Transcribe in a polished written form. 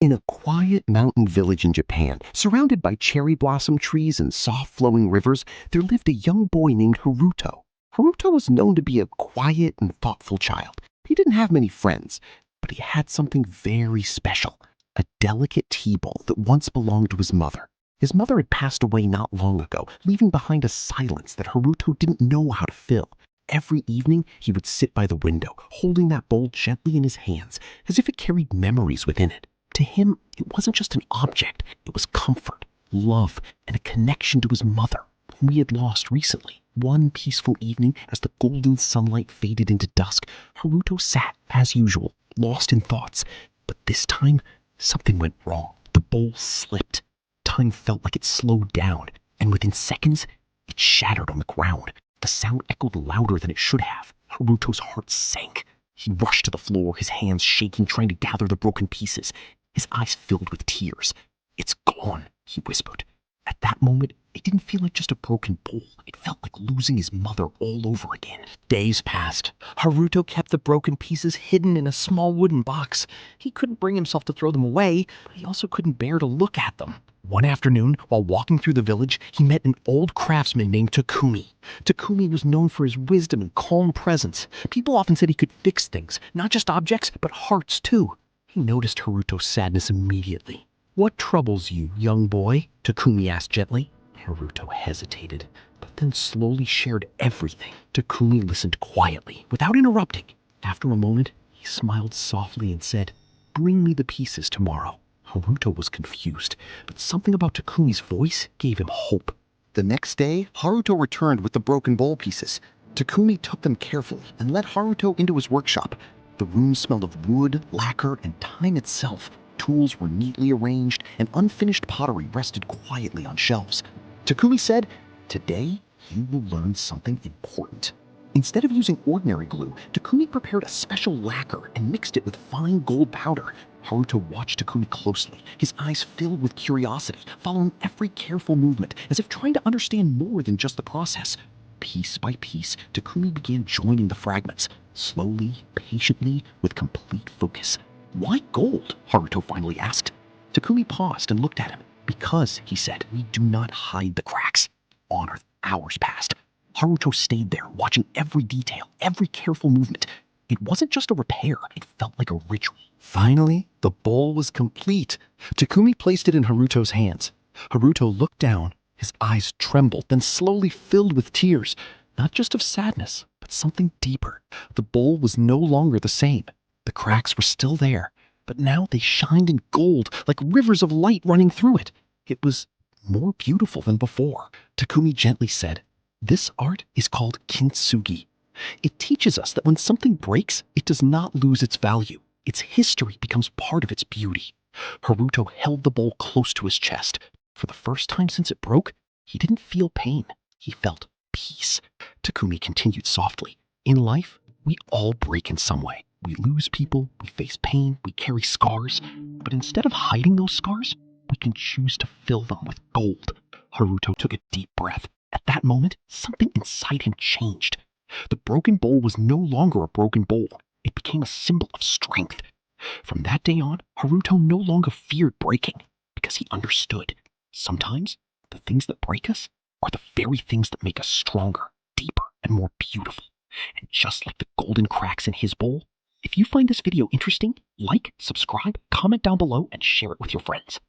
In a quiet mountain village in Japan, surrounded by cherry blossom trees and soft flowing rivers, there lived a young boy named Haruto. Haruto was known to be a quiet and thoughtful child. He didn't have many friends, but he had something very special, a delicate tea bowl that once belonged to his mother. His mother had passed away not long ago, leaving behind a silence that Haruto didn't know how to fill. Every evening, he would sit by the window, holding that bowl gently in his hands, as if it carried memories within it. To him, it wasn't just an object, it was comfort, love, and a connection to his mother, whom he had lost recently. One peaceful evening, as the golden sunlight faded into dusk, Haruto sat, as usual, lost in thoughts. But this time, something went wrong. The bowl slipped. Time felt like it slowed down, and within seconds, it shattered on the ground. The sound echoed louder than it should have. Haruto's heart sank. He rushed to the floor, his hands shaking, trying to gather the broken pieces. His eyes filled with tears. "It's gone," he whispered. At that moment, it didn't feel like just a broken bowl. It felt like losing his mother all over again. Days passed. Haruto kept the broken pieces hidden in a small wooden box. He couldn't bring himself to throw them away, but he also couldn't bear to look at them. One afternoon, while walking through the village, he met an old craftsman named Takumi. Takumi was known for his wisdom and calm presence. People often said he could fix things, not just objects, but hearts too. He noticed Haruto's sadness immediately. "What troubles you, young boy?" Takumi asked gently. Haruto hesitated, but then slowly shared everything. Takumi listened quietly, without interrupting. After a moment, he smiled softly and said, "Bring me the pieces tomorrow." Haruto was confused, but something about Takumi's voice gave him hope. The next day, Haruto returned with the broken bowl pieces. Takumi took them carefully and led Haruto into his workshop. The room smelled of wood, lacquer, and time itself. Tools were neatly arranged, and unfinished pottery rested quietly on shelves. Takumi said, "Today, you will learn something important." Instead of using ordinary glue, Takumi prepared a special lacquer and mixed it with fine gold powder. Haruto watched Takumi closely, his eyes filled with curiosity, following every careful movement, as if trying to understand more than just the process. Piece by piece, Takumi began joining the fragments, slowly, patiently, with complete focus. "Why gold?" Haruto finally asked. Takumi paused and looked at him. "Because," he said, "we do not hide the cracks." On Earth, hours passed. Haruto stayed there, watching every detail, every careful movement. It wasn't just a repair, it felt like a ritual. Finally, the bowl was complete. Takumi placed it in Haruto's hands. Haruto looked down, his eyes trembled, then slowly filled with tears, not just of sadness, but something deeper. The bowl was no longer the same. The cracks were still there, but now they shined in gold, like rivers of light running through it. It was more beautiful than before. Takumi gently said, "This art is called Kintsugi. It teaches us that when something breaks, it does not lose its value. Its history becomes part of its beauty." Haruto held the bowl close to his chest. For the first time since it broke, he didn't feel pain. He felt peace. Takumi continued softly, "In life, we all break in some way. We lose people, we face pain, we carry scars. But instead of hiding those scars, we can choose to fill them with gold." Haruto took a deep breath. At that moment, something inside him changed. The broken bowl was no longer a broken bowl. It became a symbol of strength. From that day on, Haruto no longer feared breaking, because he understood. Sometimes, the things that break us are the very things that make us stronger, deeper, and more beautiful. And just like the golden cracks in his bowl, if you find this video interesting, like, subscribe, comment down below, and share it with your friends.